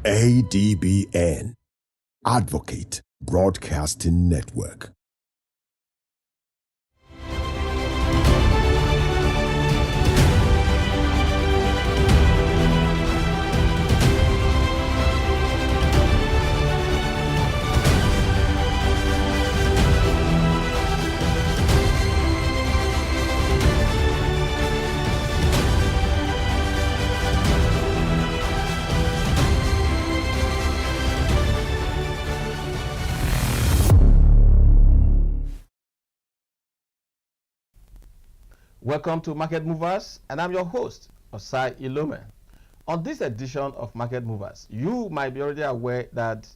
ADBN, Advocate Broadcasting Network. Welcome to Market Movers, and I'm your host, Osai Ilome. On this edition of Market Movers, you might be already aware that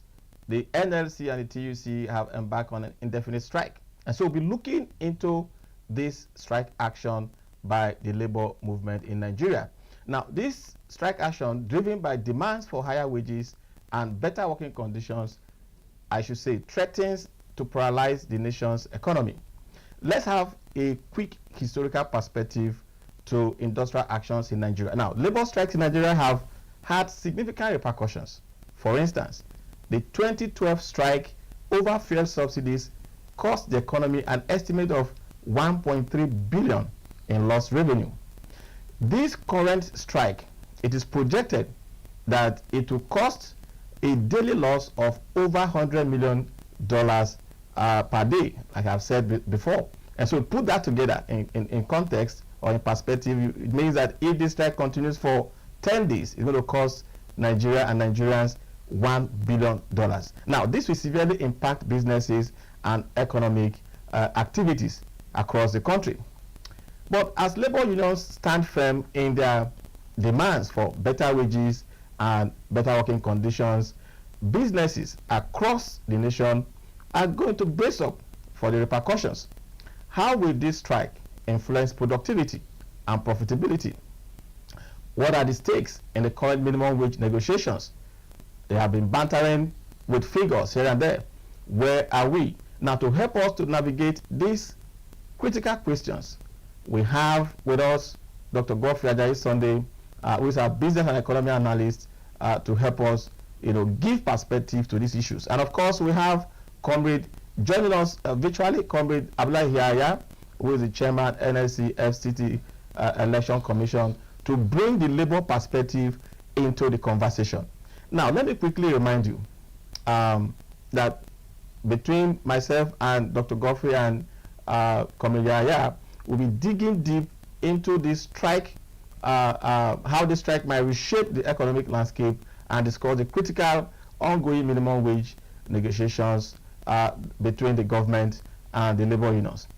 the NLC and the TUC have embarked on an indefinite strike. And so we'll be looking into this strike action by the labor movement in Nigeria. Now, this strike action, driven by demands for higher wages and better working conditions, I should say, threatens to paralyze the nation's economy. Let's have a quick historical perspective to industrial actions in Nigeria. Now, labor strikes in Nigeria have had significant repercussions. For instance, the 2012 strike over fuel subsidies cost the economy an estimate of 1.3 billion in lost revenue. This current strike, it is projected that it will cost a daily loss of over $100 million per day, like I've said before. And so put that together in context or in perspective, it means that if this strike continues for 10 days, it's going to cost Nigeria and Nigerians $1 billion. Now, this will severely impact businesses and economic activities across the country. But as labor unions stand firm in their demands for better wages and better working conditions, businesses across the nation are going to brace up for the repercussions. How will this strike influence productivity and profitability? What are the stakes in the current minimum wage negotiations? They have been bantering with figures here and there. Where are we? Now, to help us to navigate these critical questions, we have with us Dr. Godfrey Ajayi Sunday, who is our business and economy analyst, to help us, give perspective to these issues. And of course, we have Comrade joining us virtually, Comrade Abdullahi Yahya, who is the chairman NLC FCT Election Commission, to bring the labor perspective into the conversation. Now, let me quickly remind you that between myself and Dr. Godfrey and Comrade Yahya, we'll be digging deep into this strike, how this strike might reshape the economic landscape, and discuss the critical ongoing minimum wage negotiations between the government and the labor unions.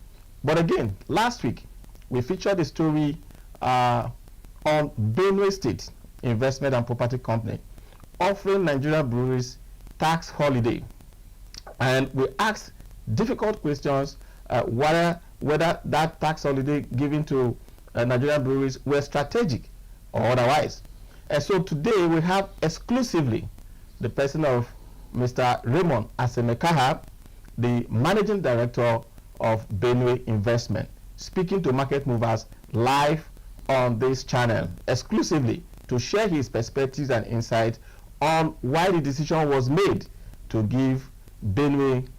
But again, last week, we featured a story on Benue State Investment and Property Company offering Nigerian breweries tax holiday. And we asked difficult questions whether that tax holiday given to Nigerian breweries were strategic or otherwise. And so today we have exclusively the person of Mr. Raymond Asemekaha, the Managing Director of Benue Investment, speaking to Market Movers live on this channel, exclusively to share his perspectives and insights on why the decision was made to give Nigerian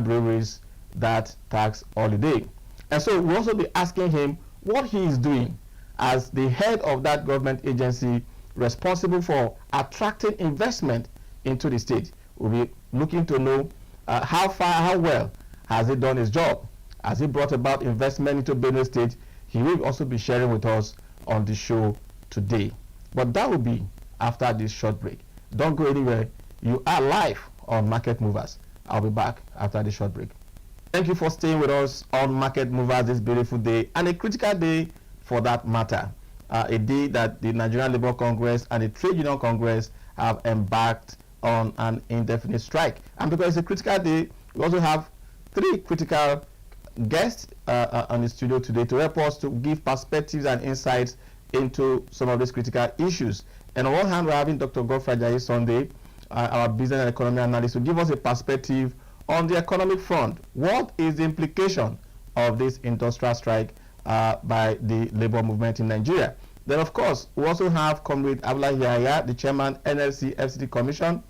breweries that tax holiday. And so we'll also be asking him what he is doing as the head of that government agency responsible for attracting investment into the state. We'll be looking to know how well has he done his job. Has he brought about investment into Benue State? He will also be sharing with us on the show today. But that will be after this short break. Don't go anywhere. You are live on Market Movers. I'll be back after the short break. Thank you for staying with us on Market Movers this beautiful day, and a critical day for that matter. A day that the Nigerian Labour Congress and the Trade Union Congress have embarked on an indefinite strike. And because it's a critical day, we also have three critical guests on the studio today to help us to give perspectives and insights into some of these critical issues. And on one hand, we're having Dr. Godfrey Ajayi Sunday, our business and economy analyst, to give us a perspective on the economic front. What is the implication of this industrial strike by the labor movement in Nigeria? Then, of course, we also have Comrade Abdullah Yahya, the chairman, NLC FCT Commission,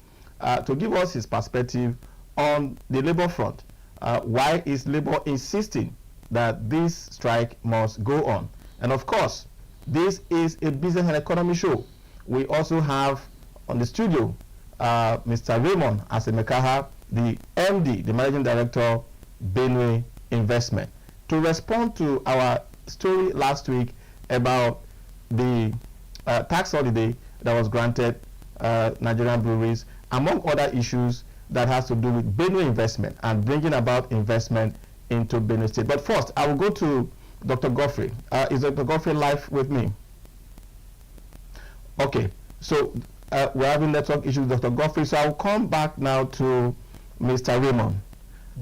to give us his perspective on the labor front. Why is labor insisting that this strike must go on? And of course, this is a business and economy show. We also have on the studio Mr. Raymond Asemekaha, the MD, the Managing Director, Benue Investment, to respond to our story last week about the tax holiday that was granted Nigerian breweries, among other issues that has to do with Benue investment and bringing about investment into Benue State. But first, I will go to Dr. Godfrey. Is Dr. Godfrey live with me? Okay, so we're having network issues with Dr. Godfrey, so I'll come back now to Mr. Raymond.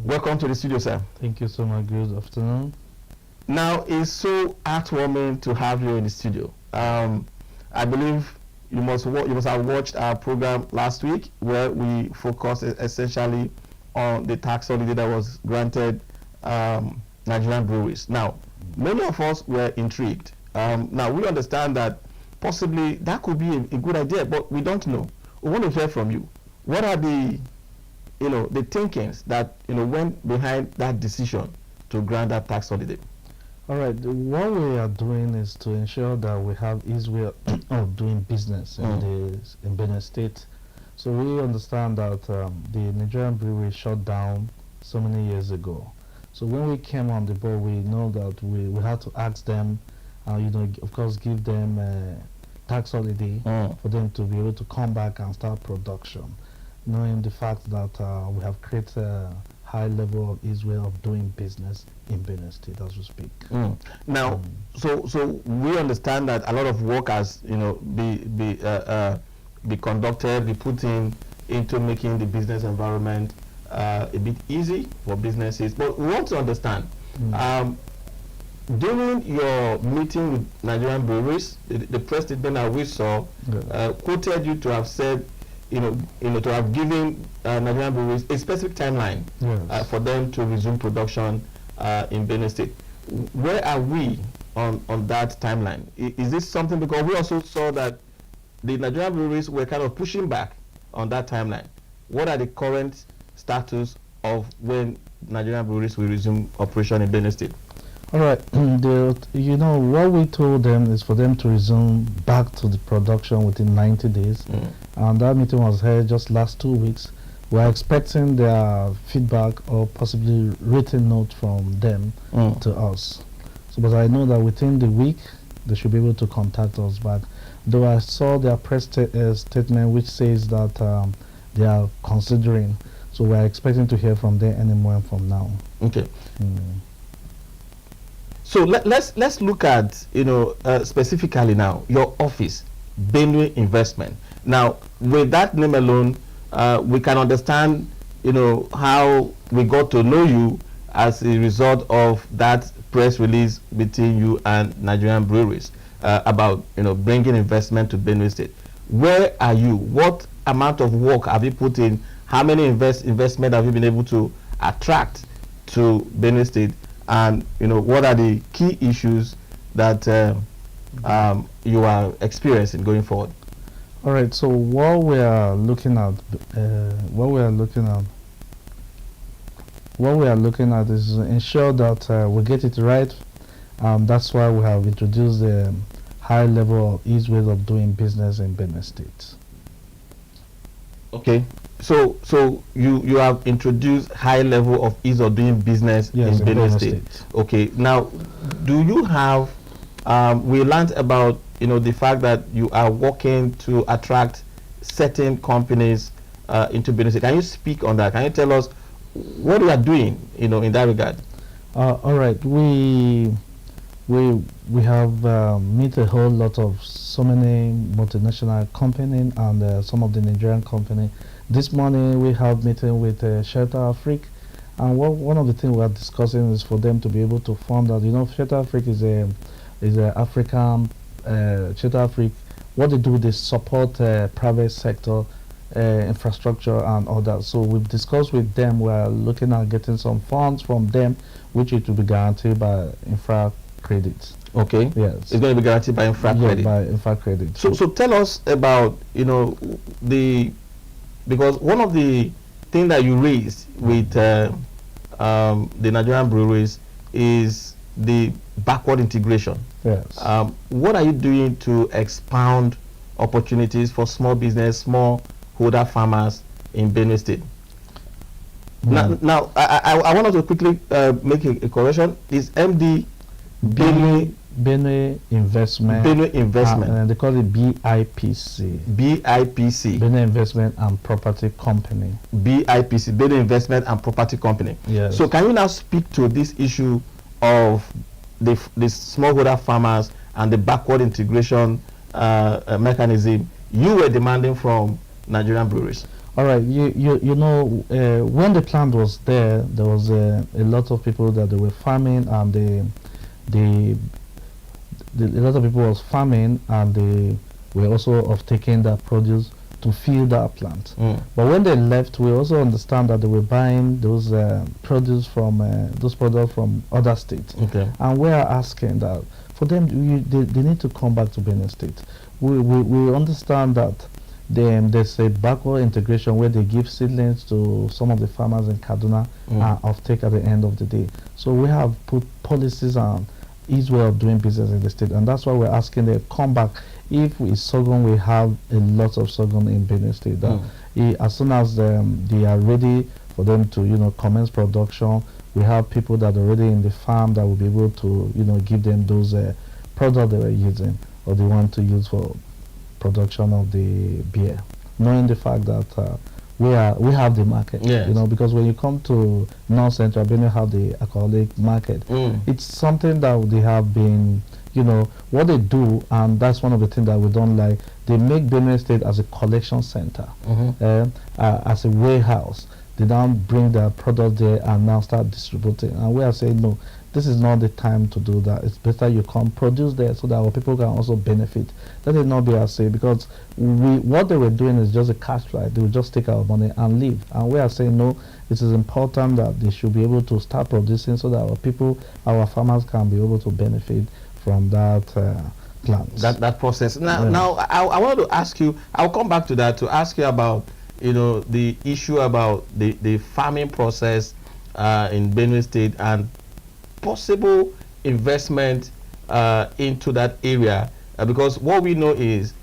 Welcome to the studio, sir. Thank you so much. Good afternoon. Now, it's so heartwarming to have you in the studio. I believe you must have watched our program last week where we focused essentially on the tax holiday that was granted Nigerian breweries. Now, many of us were intrigued. Now, we understand that possibly that could be a good idea, but we don't know. We want to hear from you. What are the thinkings that went behind that decision to grant that tax holiday? All right. What we are doing is to ensure that we have easy way of doing business in Benue State. So we understand that the Nigerian brewery shut down so many years ago. So when we came on the board, we know that we had to ask them, of course, give them a tax holiday for them to be able to come back and start production, knowing the fact that we have created a high level of ease way of doing business in Benue State as we speak. Now, so we understand that a lot of work has be conducted, be put into making the business environment a bit easy for businesses. But we want to understand, during your meeting with Nigerian breweries, the press statement that we saw quoted you to have said, to have given Nigerian breweries a specific timeline for them to resume production in Benue State. Where are we on that timeline? Is this something, because we also saw that the Nigerian breweries were kind of pushing back on that timeline. What are the current status of when Nigerian breweries will resume operation in Benue State? All right. What we told them is for them to resume back to the production within 90 days. And that meeting was held just last 2 weeks. We're expecting their feedback or possibly written note from them to us. So, but I know that within the week, they should be able to contact us back. Though I saw their press statement which says that they are considering. So we're expecting to hear from them any moment from now. Okay. So let's look at specifically now your office, Benue Investment. Now, with that name alone, we can understand how we got to know you as a result of that press release between you and Nigerian breweries about bringing investment to Benue State. Where are you? What amount of work have you put in? How many investment have you been able to attract to Benue State? And what are the key issues that you are experiencing going forward? All right. So what we are looking at is ensure that we get it right. That's why we have introduced the high level of ease way of doing business in Benue State. Okay. So you have introduced high level of ease of doing business in Benue State. Okay. Now, do you have? We learned about the fact that you are working to attract certain companies into Benue State. Can you speak on that? Can you tell us what you are doing in that regard? All right. We have met a whole lot of so many multinational companies and some of the Nigerian company. This morning we have meeting with Shelter Africa, and one of the things we are discussing is for them to be able to fund that. Shelter Africa is a African Shelter Africa. What they do, they support private sector infrastructure and all that. So we've discussed with them. We are looking at getting some funds from them, which it will be guaranteed by infra credits. Okay. Yes. It's going to be guaranteed by infra credit. By infra credit. So tell us about, because one of the things that you raised with the Nigerian breweries is the backward integration. Yes. What are you doing to expound opportunities for small business, small holder farmers in Benue State? Now I want us to quickly make a correction. Is MD Benue Investment. Benue Investment. They call it BIPC. BIPC. Benue Investment and Property Company. BIPC. Benue Investment and Property Company. Yes. So can you now speak to this issue of the smallholder farmers and the backward integration mechanism you were demanding from Nigerian breweries? All right, when the plant was there was a lot of people that they were farming, and a lot of people was farming, and they were also of taking that produce to feed that plant. But when they left, we also understand that they were buying those products from other states. Okay. And we are asking that for them, they need to come back to Benue State. We understand that there's a backward integration where they give seedlings to some of the farmers in Kaduna and offtake at the end of the day. So we have put policies on each way of doing business in the state, and that's why we're asking them to come back. If it's sorghum, we have a lot of sorghum in Benue State. As soon as they are ready for them to commence production, we have people that are already in the farm that will be able to give them those products they were using or they want to use for production of the beer, knowing the fact that we have the market. Yes. Because when you come to North Central Benue, have the alcoholic market. It's something that they have been, what they do, and that's one of the things that we don't like. They make Benue State as a collection center, as a warehouse. They now bring their product there and now start distributing. And we are saying, no, this is not the time to do that. It's better you come produce there so that our people can also benefit. Let it not be as say, because what they were doing is just a cash ride. They will just take our money and leave. And we are saying, no, it is important that they should be able to start producing so that our people, our farmers can be able to benefit from that plant. That process. Now I wanted to ask you, I'll come back to that, to ask you about the issue about the farming process in Benue State and possible investment into that area, because what we know is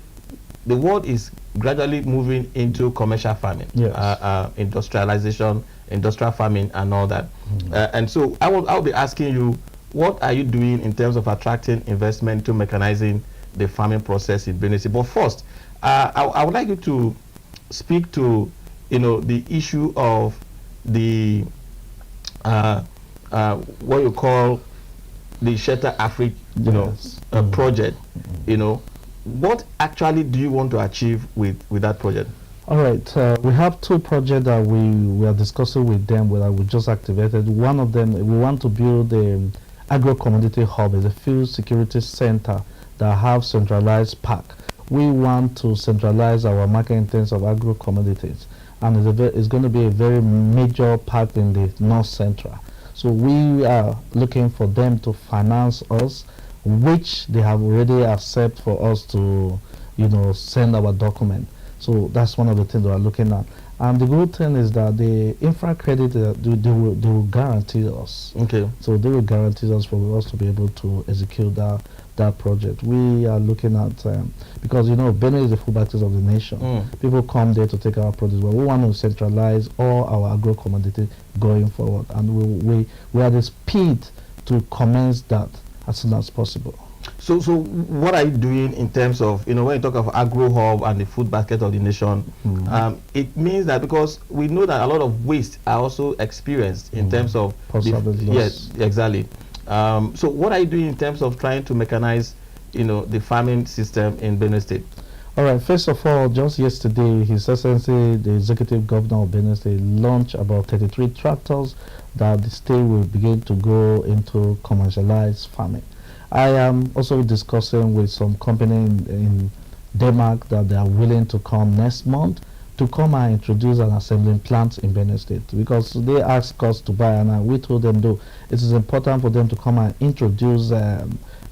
the world is gradually moving into commercial farming, industrialization, industrial farming and all that. And so I'll be asking you, what are you doing in terms of attracting investment to mechanizing the farming process in Benue State? But first, I would like you to speak to the issue of the what you call the Shelter Africa project. What actually do you want to achieve with that project? All right, we have two projects that we are discussing with them that we just activated. One of them, we want to build a agro-commodity hub, is a field security center that have centralized park. We want to centralize our market in terms of agro-commodities, and it's going to be a very major part in the North Central. So we are looking for them to finance us, which they have already accepted for us to, send our document. So that's one of the things we are looking at. And the good thing is that the infra credit, they will guarantee us. Okay. So they will guarantee us for us to be able to execute that project. We are looking at, because Benue is the food basket of the nation. People come there to take our produce, but we want to centralize all our agro commodity going forward, and we are the speed to commence that as soon as possible. So what are you doing in terms of, when you talk of agro hub and the food basket of the nation, it means that, because we know that a lot of waste are also experienced in terms of yes, exactly. So what are you doing in terms of trying to mechanize, the farming system in Benue State? All right, first of all, just yesterday, His Excellency, the Executive Governor of Benue State, launched about 33 tractors that the state will begin to go into commercialized farming. I am also discussing with some company in Denmark that they are willing to come next month to come and introduce an assembling plant in Benue State, because they asked us to buy, and we told them, though, it is important for them to come and introduce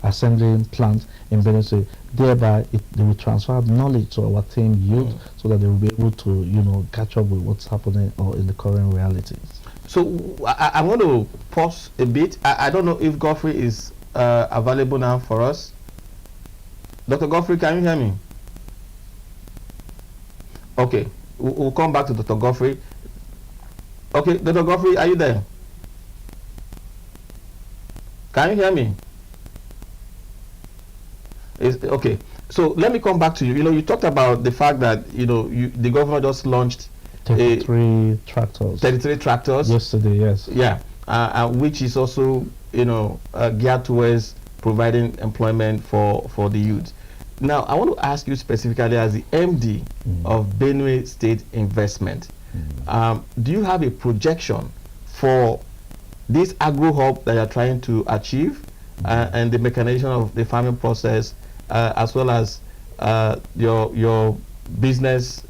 assembling plants in Benue State. Thereby, they will transfer knowledge to our team youth so that they will be able to, catch up with what's happening or in the current reality. So I'm going to pause a bit. I don't know if Godfrey is available now for us. Dr. Godfrey, can you hear me? Okay, we'll come back to Dr. Godfrey. Okay, Dr. Godfrey, are you there? Can you hear me? Okay, so let me come back to you. You talked about the fact that the government just launched 33 tractors. 33 tractors yesterday, yes. Yeah, which is also geared towards providing employment for the youth. Now, I want to ask you specifically as the MD of Benue State Investment. Do you have a projection for this agro hub that you're trying to achieve and the mechanization of the farming process, as well as your business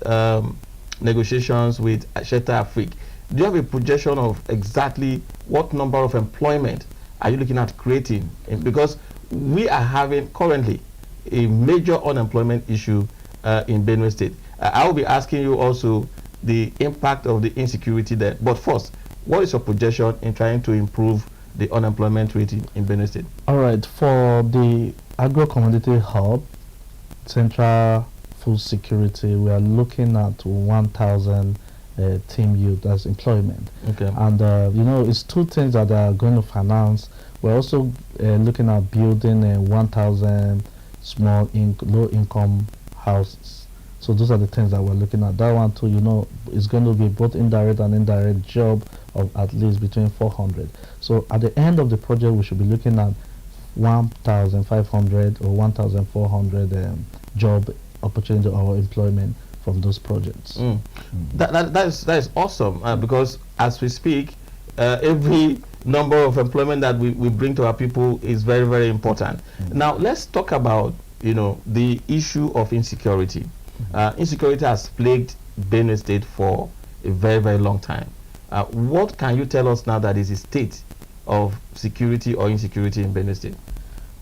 negotiations with Asheta Afrique? Do you have a projection of exactly what number of employment are you looking at creating? Because we are having currently a major unemployment issue in Benue State. I will be asking you also the impact of the insecurity there. But first, what is your projection in trying to improve the unemployment rate in Benue State? All right, for the agro-commodity hub, Central Food Security, we are looking at 1,000 team youth as employment. Okay. And it's two things that are going to finance. We're also looking at building 1,000 small low-income houses. So those are the things that we're looking at. That one too, is going to be both indirect and indirect job of at least between 400. So at the end of the project, we should be looking at 1,500 or 1,400 job opportunity or employment from those projects. That is awesome because as we speak, every number of employment that we bring to our people is very, very important. Now let's talk about the issue of insecurity. Insecurity has plagued Benue State for a very, very long time. What can you tell us now that is the state of security or insecurity in Benue State?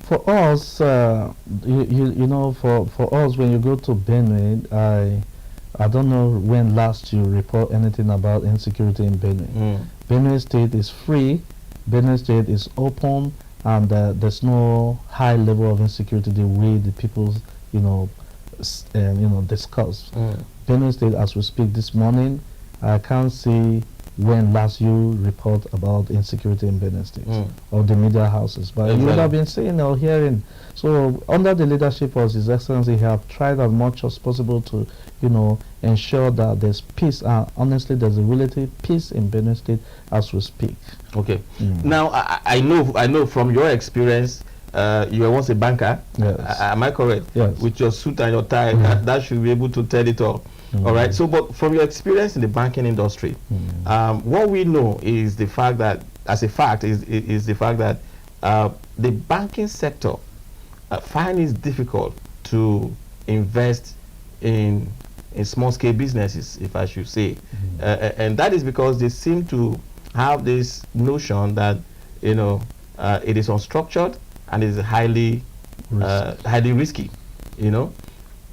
For us, for us, when you go to Benue, I don't know when last you report anything about insecurity in Benue. Benue State is free, Benue State is open, and there's no high level of insecurity the way the people, discuss. Benue State, as we speak this morning, I can't see when last you report about insecurity in Benue State or the media houses, but you would have been seeing or hearing. So under the leadership of His Excellency, he have tried as much as possible to, ensure that there's peace. And honestly, there's a relative peace in Benue State as we speak. Okay. Now I know from your experience, you were once a banker. Yes. Am I correct? Yes. With your suit and your tie, that should be able to tell it all. All right. So, but from your experience in the banking industry, what we know is the fact that, as a fact, is the fact that the banking sector finds it difficult to invest in small-scale businesses, if I should say, and that is because they seem to have this notion that it is unstructured and is highly risky.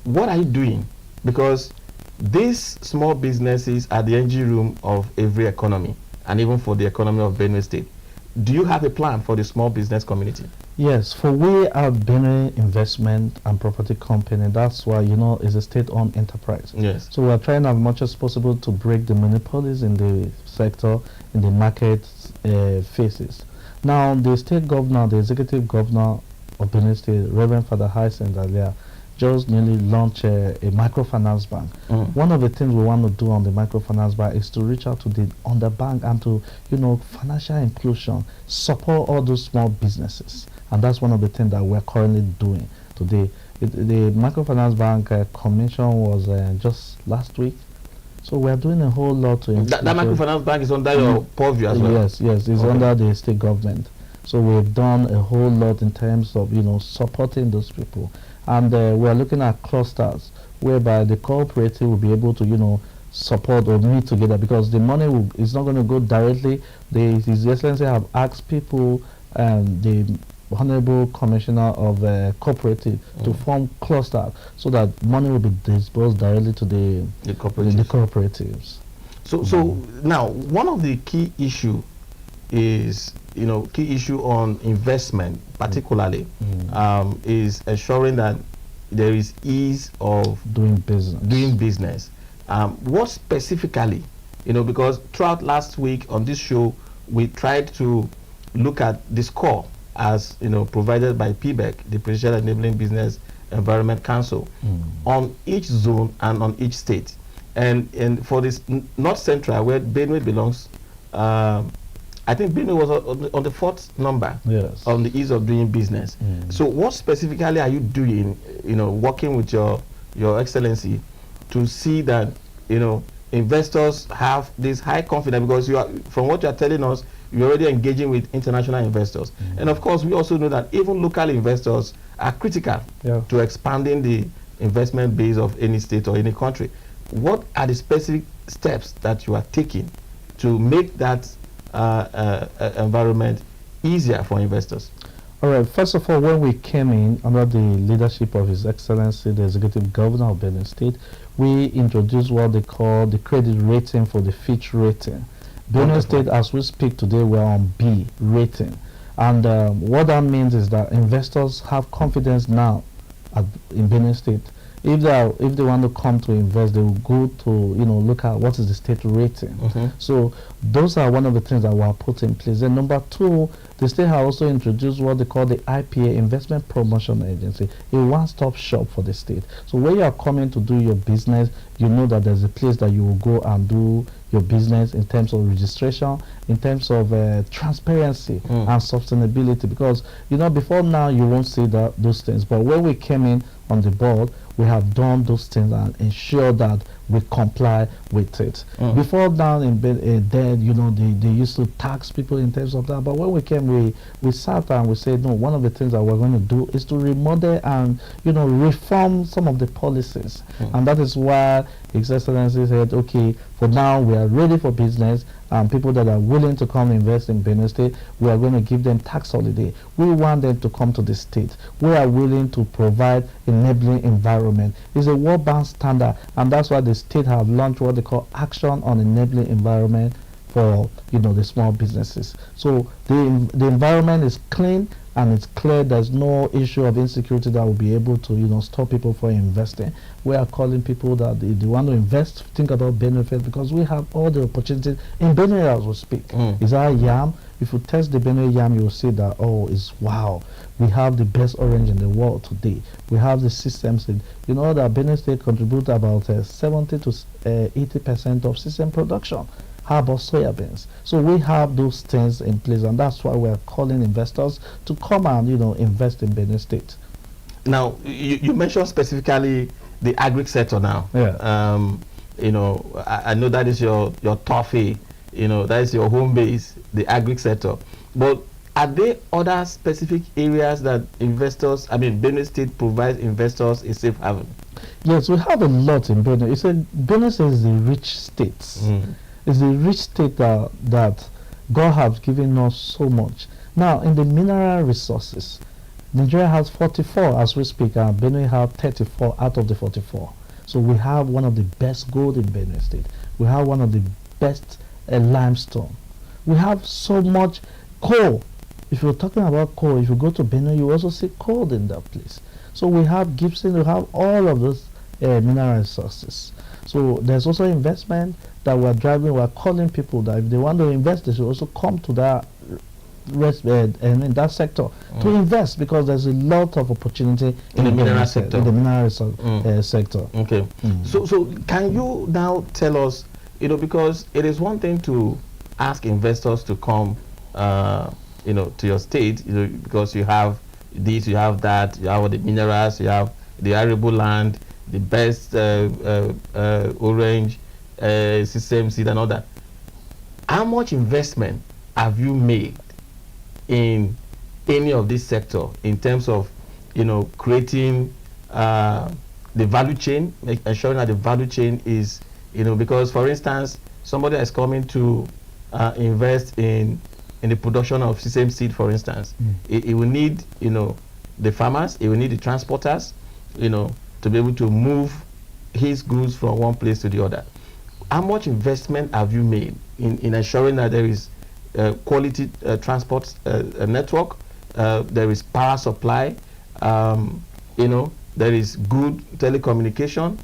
What are you doing? Because these small businesses are the engine room of every economy, and even for the economy of Benue State. Do you have a plan for the small business community? Yes, for we are Benue Investment and Property Company. That's why, it's a state-owned enterprise. Yes. So we're trying as much as possible to break the monopolies in the sector, in the market phases. Now, the state governor, the executive governor of Benue State, Reverend Father Hyacinth Alia, just nearly launched a microfinance bank. One of the things we want to do on the microfinance bank is to reach out to the underbank and to, financial inclusion, support all those small businesses. And that's one of the things that we're currently doing today. The microfinance bank commission was just last week. So we're doing a whole lot to that microfinance bank is under your purview as well? Yes, it's under the state government. So we've done a whole lot in terms of, supporting those people. And we're looking at clusters whereby the cooperative will be able to, support or meet together, because the money is not going to go directly. His Excellency have asked people, the Honorable Commissioner of Cooperative to form cluster so that money will be disbursed directly to the cooperatives. So now one of the key issue is key issue on investment particularly is ensuring that there is ease of doing business. What specifically, because throughout last week on this show we tried to look at the score as provided by PBEC, the Presidential Enabling Business Environment Council, on each zone and on each state, and for this North Central where Benue belongs, I think Benue was on the fourth number on the ease of doing business. So what specifically are you doing, working with your excellency to see that investors have this high confidence, because you are, from what you are telling us, you're already engaging with international investors. And of course we also know that even local investors are critical to expanding the investment base of any state or any country. What are the specific steps that you are taking to make that environment easier for investors? All right, first of all, when we came in under the leadership of His Excellency, the Executive Governor of Benin State, we introduced what they call the credit rating for the Fitch rating. Benin State, as we speak today, we're on B rating. And what that means is that investors have confidence now in Benin State. If they want to come to invest, they will go to look at what is the state rating. So those are one of the things that were put in place. And number two, the state has also introduced what they call the IPA, Investment Promotion Agency, a one-stop shop for the state. So when you are coming to do your business, you know that there's a place that you will go and do your business in terms of registration, in terms of transparency and sustainability. Because before now you won't see those things, but when we came in on the board, we have done those things and ensure that we comply with it. Before now, they used to tax people in terms of that. But when we came, we sat and we said, no, one of the things that we're going to do is to remodel and reform some of the policies. And that is why His Excellency said, okay, for now we are ready for business, and people that are willing to come invest in Benin State, we are going to give them tax holiday. We want them to come to the state. We are willing to provide enabling environment. It's a World Bank standard, and that's why the state have launched what they call Action on Enabling Environment for the small businesses. So the environment is clean and it's clear. There's no issue of insecurity that will be able to stop people from investing. We are calling people that they want to invest, think about benefit, because we have all the opportunities in Benin as we speak. Is our yam? If you test the Benin yam, you will see that it's wow. We have the best orange in the world today. We have the systems. That Benin State contributes about 70 to 80% of system production. How about soya beans? So we have those things in place, and that's why we're calling investors to come and invest in Benin State. Now you mentioned specifically the agri sector now. I know that is your toffee, that is your home base, the agri sector. But are there other specific areas that Benin State provides investors a safe haven? Yes, we have a lot in Benin. Benin State is a rich state. It's a rich state that God has given us so much. Now, in the mineral resources, Nigeria has 44 as we speak, and Benue have 34 out of the 44. So we have one of the best gold in Benue State. We have one of the best limestone. We have so much coal. If you're talking about coal, if you go to Benue, you also see coal in that place. So we have Gibson, we have all of those mineral resources. So there's also investment that we're driving. We're calling people that if they want to invest, they should also come to that and in that sector to invest, because there's a lot of opportunity in the mineral sector. In the mineral sector. Okay. So can you now tell us, because it is one thing to ask investors to come, to your state, because you have this, you have that, you have the minerals, you have the arable land, the best orange system seed and all that. How much investment have you made in any of this sector in terms of creating the value chain, ensuring that the value chain is, because for instance, somebody is coming to invest in in the production of sesame seed, for instance. It will need, the farmers, it will need the transporters, to be able to move his goods from one place to the other. How much investment have you made in ensuring that there is quality transport network, there is power supply, there is good telecommunication,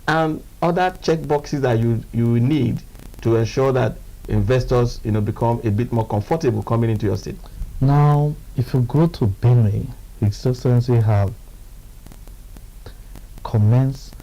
and other check boxes that you need to ensure that investors, become a bit more comfortable coming into your state? Now, if you go to Benue, His Excellency have commenced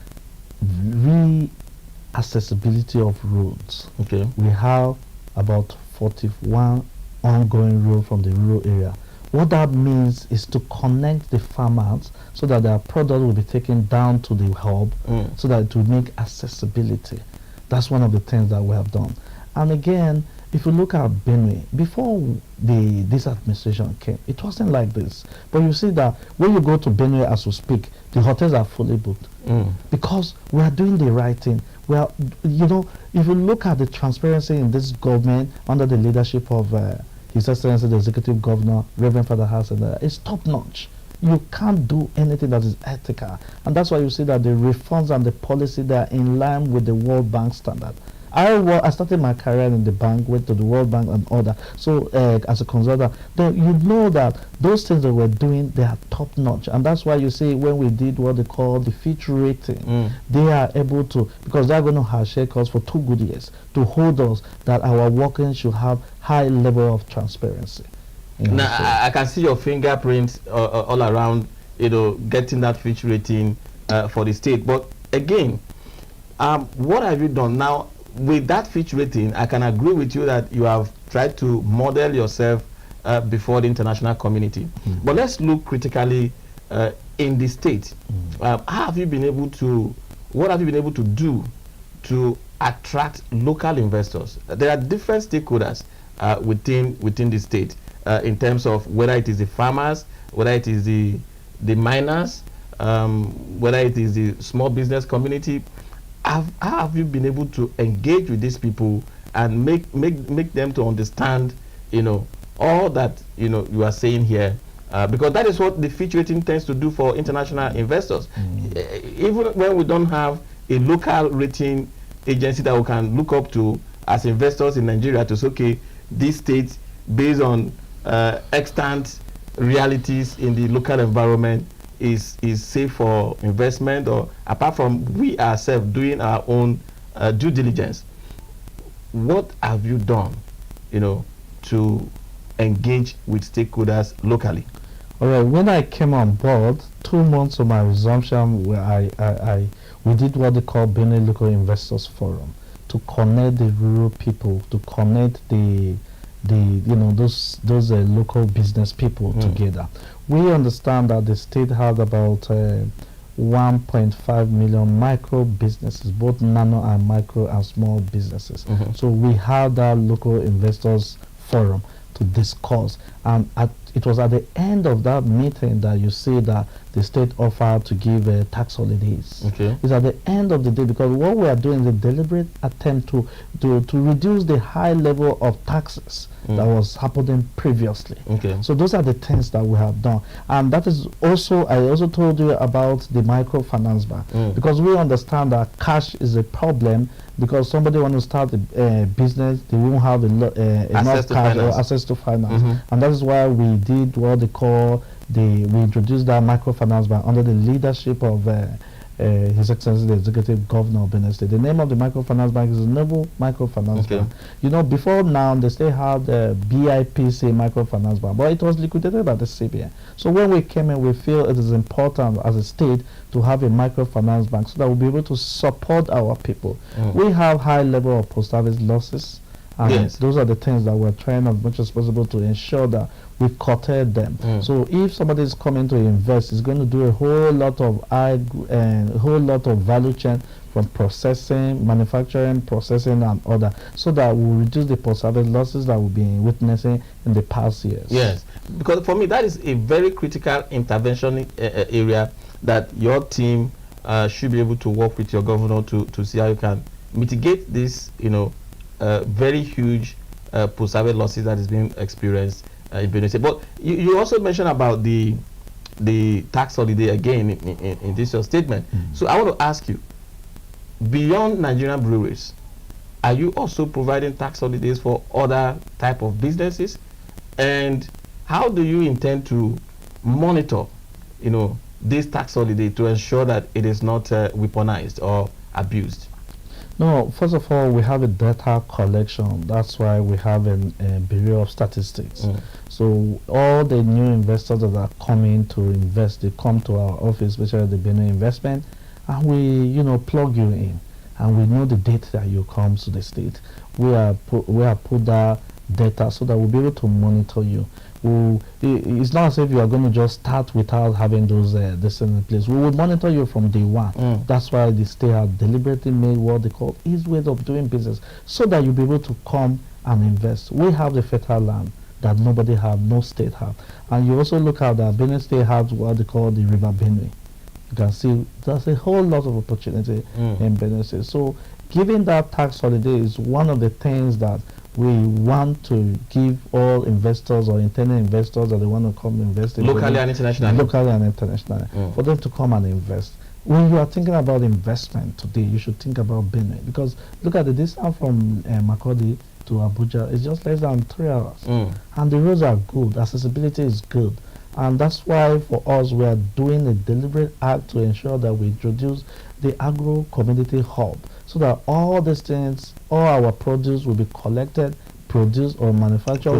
re-accessibility of roads. Okay. We have about 41 ongoing roads from the rural area. What that means is to connect the farmers so that their product will be taken down to the hub so that it will make accessibility. That's one of the things that we have done. And again, if you look at Benue, before this administration came, it wasn't like this. But you see that when you go to Benue as we speak, the hotels are fully booked because we are doing the right thing. We are, if you look at the transparency in this government under the leadership of His Excellency the Executive Governor, Reverend Father Hassan, it's top notch. You can't do anything that is ethical. And that's why you see that the reforms and the policy, they are in line with the World Bank standard. I started my career in the bank, went to the World Bank and other. So as a consultant, then you know that those things that we're doing, they are top notch. And that's why you see when we did what they call the Fitch rating, they are able to, because they're going to have shake us for 2 good years, to hold us that our workings should have high level of transparency. Now, I can see your fingerprints all around, getting that Fitch rating for the state. But again, what have you done now? With that Fitch rating, I can agree with you that you have tried to model yourself before the international community. But let's look critically in the state. What have you been able to do to attract local investors? There are different stakeholders within the state in terms of whether it is the farmers, whether it is the miners, whether it is the small business community. How have you been able to engage with these people and make them to understand, all that you are saying here? Because that is what the Fitch rating tends to do for international investors. Even when we don't have a local rating agency that we can look up to as investors in Nigeria to say, okay, this state, based on extant realities in the local environment, is safe for investment, or apart from we ourselves doing our own due diligence. What have you done, to engage with stakeholders locally? All right. When I came on board, 2 months of my resumption, where we did what they call Benue Local Investors Forum to connect the rural people, to connect those local business people together. We understand that the state has about 1.5 million micro businesses, both nano and micro and small businesses. So we had that local investors forum to discuss, and it was at the end of that meeting that you see that the state offered to give tax holidays. Okay. It's at the end of the day, because what we are doing is a deliberate attempt to reduce the high level of taxes that was happening previously. Okay. So those are the things that we have done, and that is also, I also told you about the microfinance bank, because we understand that cash is a problem, because somebody want to start a business, they won't have enough cash or access to finance, and that is why we did what they call we introduced that microfinance bank under the leadership of His Excellency the Executive Governor of Benue State. The name of the microfinance bank is Noble Microfinance Bank. Before now they still had the BIPC microfinance bank, but it was liquidated by the CBN. So when we came in, we feel it is important as a state to have a microfinance bank so that we'll be able to support our people. We have high level of post harvest losses, and those are the things that we're trying as much as possible to ensure that we curtail them. So if somebody is coming to invest, it's going to do a whole lot of value chain, from processing, manufacturing, processing, and other, so that we'll reduce the post-harvest losses that we've been witnessing in the past years. Yes, because for me that is a very critical intervention area that your team should be able to work with your governor to see how you can mitigate this, very huge post-harvest losses that is being experienced in Benue State. But you also mentioned about the tax holiday again in this your statement. So I want to ask you, beyond Nigerian breweries, are you also providing tax holidays for other type of businesses? And how do you intend to monitor, this tax holiday to ensure that it is not weaponized or abused? No, first of all, we have a data collection. That's why we have a Bureau of Statistics. So all the new investors that are coming to invest, they come to our office, especially the Benue Investment, and we, plug you in, and we know the date that you come to the state. We have put that data so that we'll be able to monitor you. It's not as if you are going to just start without having those this in place. We will monitor you from day one. That's why the state have deliberately made what they call easy ways of doing business, so that you'll be able to come and invest. We have the fertile land that nobody have, no state have. And you also look at that Benue State has what they call the River Benue. You can see there's a whole lot of opportunity in Benue State. So giving that tax holiday is one of the things that we want to give all investors or intending investors that they want to come invest in Locally and internationally. Locally and internationally. For them to come and invest. When you are thinking about investment today, you should think about Benue, because look at the distance from Makurdi to Abuja. It's just less than 3 hours. And the roads are good. Accessibility is good. And that's why for us, we are doing a deliberate act to ensure that we introduce the agro community hub, so that all these things, all our produce will be collected, produced or manufactured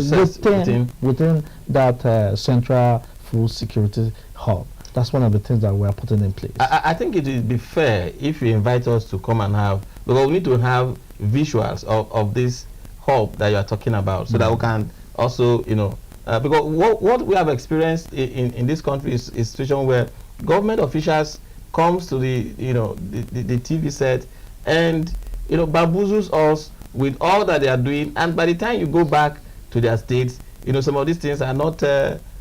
within that central food security hub. That's one of the things that we are putting in place. I think it would be fair if you invite us to come and have, because we need to have visuals of this hub that you are talking about, so that we can also, because what we have experienced in this country is a situation where government officials comes to the TV set and bamboozles us with all that they are doing, and by the time you go back to their states, some of these things are not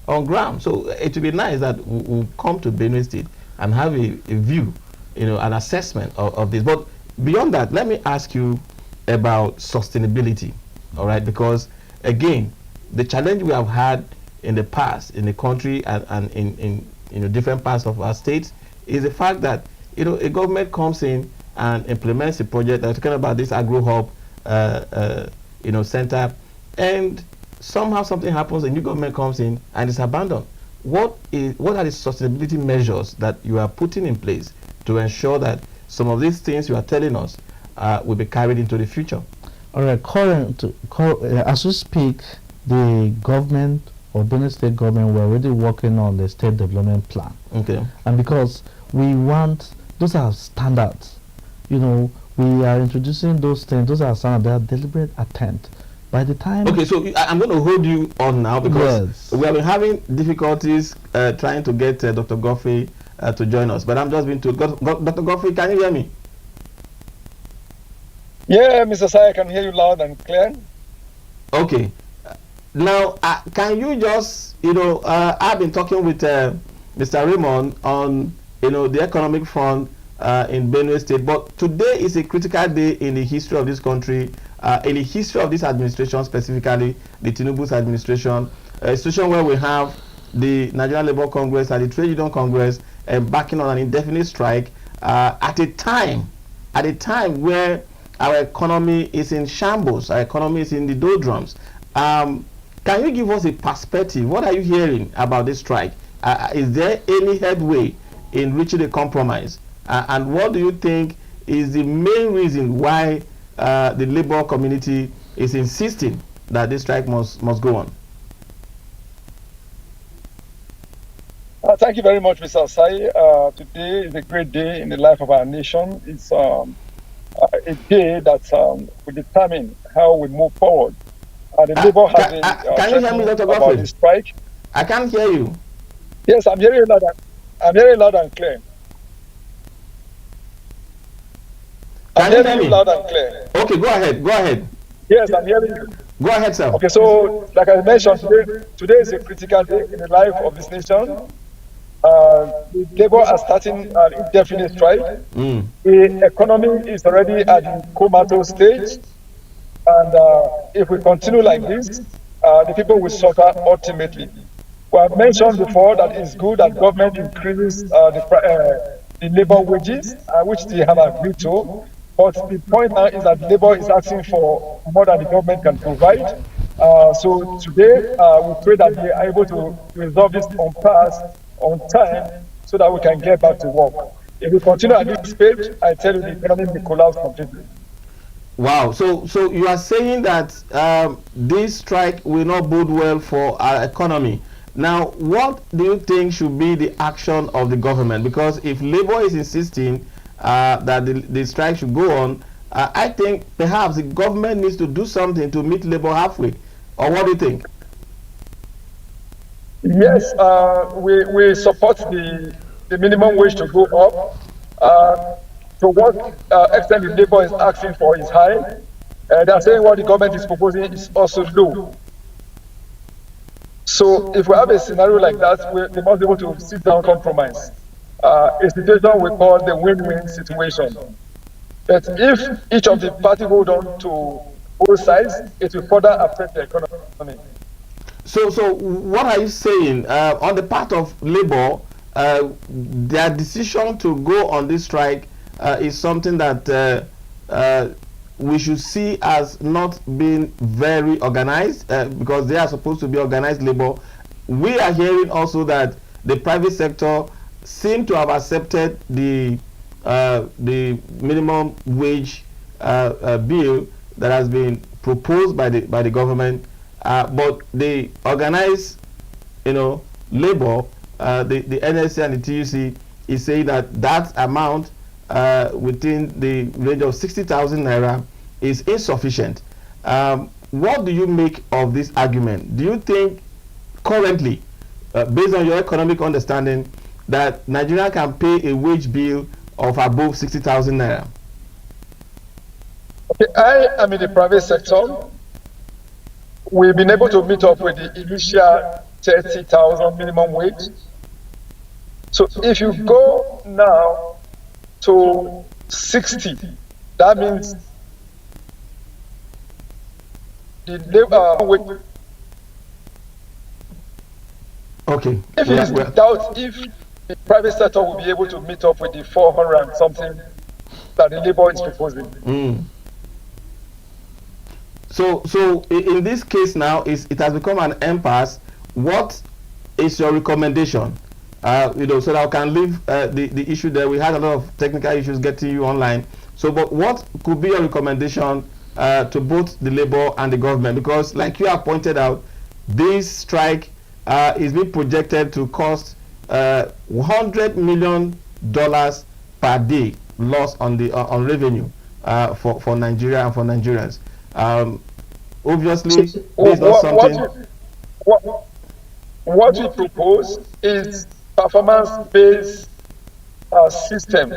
on ground. So it would be nice that we'll come to Benue State and have a view, an assessment of this. But beyond that, let me ask you about sustainability, all right? Because again, the challenge we have had in the past in the country and in different parts of our states is the fact that a government comes in and implements a project. They're talking about this agro hub center, and somehow something happens, a new government comes in and it's abandoned. What are the sustainability measures that you are putting in place to ensure that some of these things you are telling us will be carried into the future? All right, as we speak, the government or Benue State government, we're already working on the state development plan. Okay. And because we want, those are standards. We are introducing those things. Those are standards. They are deliberate attempt. By the time. Okay, so I'm going to hold you on now, because we have been having difficulties trying to get Dr. Godfrey to join us. But I'm just being told, Dr. Godfrey, can you hear me? Yeah, Mr. Sai, I can hear you loud and clear. Okay. Now, can you just, I've been talking with Mr. Raymond on, the economic front in Benue State, but today is a critical day in the history of this country, in the history of this administration, specifically the Tinubu's administration, a situation where we have the Nigerian Labour Congress and the Trade Union Congress backing on an indefinite strike at a time where our economy is in shambles, our economy is in the doldrums. Can you give us a perspective? What are you hearing about this strike? Is there any headway in reaching a compromise? And what do you think is the main reason why the labor community is insisting that this strike must go on? Thank you very much, Mr. Asai. Today is a great day in the life of our nation. It's a day that will determine how we move forward. The labor has been can you hear me, Dr. about Godfrey? the strike. I can't hear you. Yes, I'm hearing loud and clear. Can you hear me? Loud and clear. Okay, go ahead. Yes, I'm hearing you. Go ahead, sir. Okay, so like I mentioned, today is a critical day in the life of this nation. The labor are starting an indefinite strike. The economy is already at the comatose stage. And if we continue like this, the people will suffer ultimately. We have mentioned before that it's good that government increases the labor wages, which they have agreed to. But the point now is that labor is asking for more than the government can provide. So today, we pray that they are able to resolve this on time, so that we can get back to work. If we continue at this pace, I tell you, the economy will collapse completely. Wow. So you are saying that this strike will not bode well for our economy. Now, what do you think should be the action of the government? Because if labor is insisting that the strike should go on, I think perhaps the government needs to do something to meet labor halfway. Or what do you think? Yes, we support the minimum wage to go up. To what extent the labor is asking for is high. They are saying what the government is proposing is also low. So if we have a scenario like that, we must be able to sit down, compromise. A situation we call the win-win situation. But if each of the party hold on to both sides, it will further affect the economy. So what are you saying on the part of labor? Their decision to go on this strike is something that we should see as not being very organized, because they are supposed to be organized labor. We are hearing also that the private sector seem to have accepted the minimum wage bill that has been proposed by the government, but the organized, labor, the NLC and the TUC is saying that amount within the range of 60,000 naira is insufficient. What do you make of this argument? Do you think currently, based on your economic understanding, that Nigeria can pay a wage bill of above 60,000 naira? Okay, I am in the private sector. We've been able to meet up with the initial 30,000 minimum wage. So if you go now to 60, that means the labor wage. Okay. If it is doubt if the private sector will be able to meet up with the 400 and something that the labor is proposing. Mm. So in this case now, it has become an impasse. What is your recommendation? So that I can leave the issue there. We had a lot of technical issues getting you online. So, but what could be your recommendation to both the labor and the government? Because, like you have pointed out, this strike is being projected to cost $100 million per day loss on revenue for Nigeria and for Nigerians. Obviously, this is not something. What we propose is performance-based system.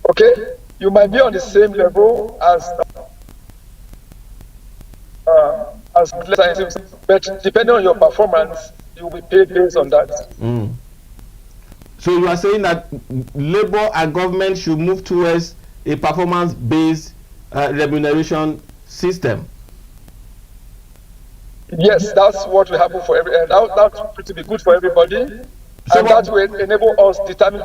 Okay, you might be on the same level as scientists, but depending on your performance, you will be paid based on that. Mm. So you are saying that labor and government should move towards a performance-based remuneration system. Yes, that's what will happen for that's pretty be good for everybody, so and that will enable us to determine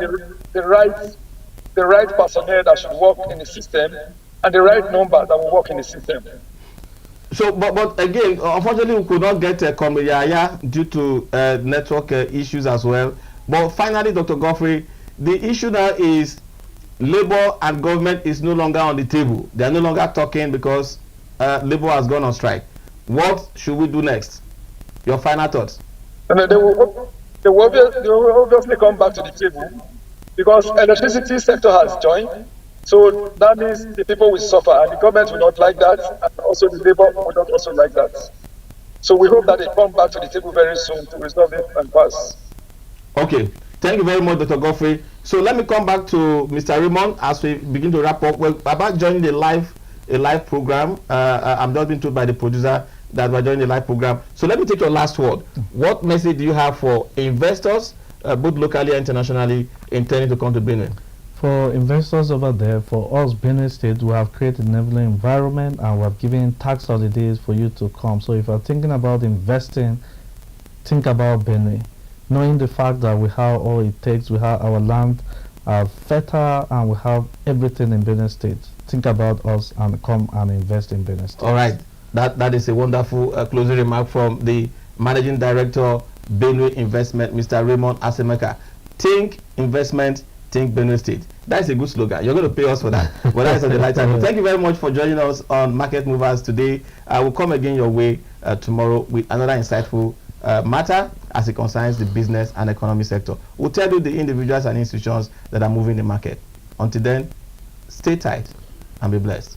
the right personnel that should work in the system and the right number that will work in the system. So, but again, unfortunately, we could not get Komiyaya due to network issues as well. But finally, Dr. Godfrey, the issue now is labor and government is no longer on the table. They are no longer talking because labor has gone on strike. What should we do next? Your final thoughts. And they will obviously come back to the table because electricity sector has joined. So that means the people will suffer and the government will not like that, and also the labor will not also like that. So we hope that they come back to the table very soon to resolve it and pass. Okay, thank you very much, Dr. Godfrey. So let me come back to Mr. Raymond as we begin to wrap up. Well, about joining a live program. I'm just being told by the producer that we're joining the live program. So let me take your last word. What message do you have for investors, both locally and internationally, intending to come to Benin? For investors over there, for us, Benue State, we have created an enabling environment and we have given tax holidays for you to come. So if you're thinking about investing, think about Benue. Knowing the fact that we have all it takes, we have our land fertile and we have everything in Benue State. Think about us and come and invest in Benue State. All right. That is a wonderful closing remark from the Managing Director, Benue Investment, Mr. Raymond Asemeka. Think investment, think Benue State. That's a good slogan. You're going to pay us for that. But that's on the lighter note. Thank you very much for joining us on Market Movers today. I will come again your way tomorrow with another insightful matter as it concerns the business and economy sector. We'll tell you the individuals and institutions that are moving the market. Until then, stay tight and be blessed.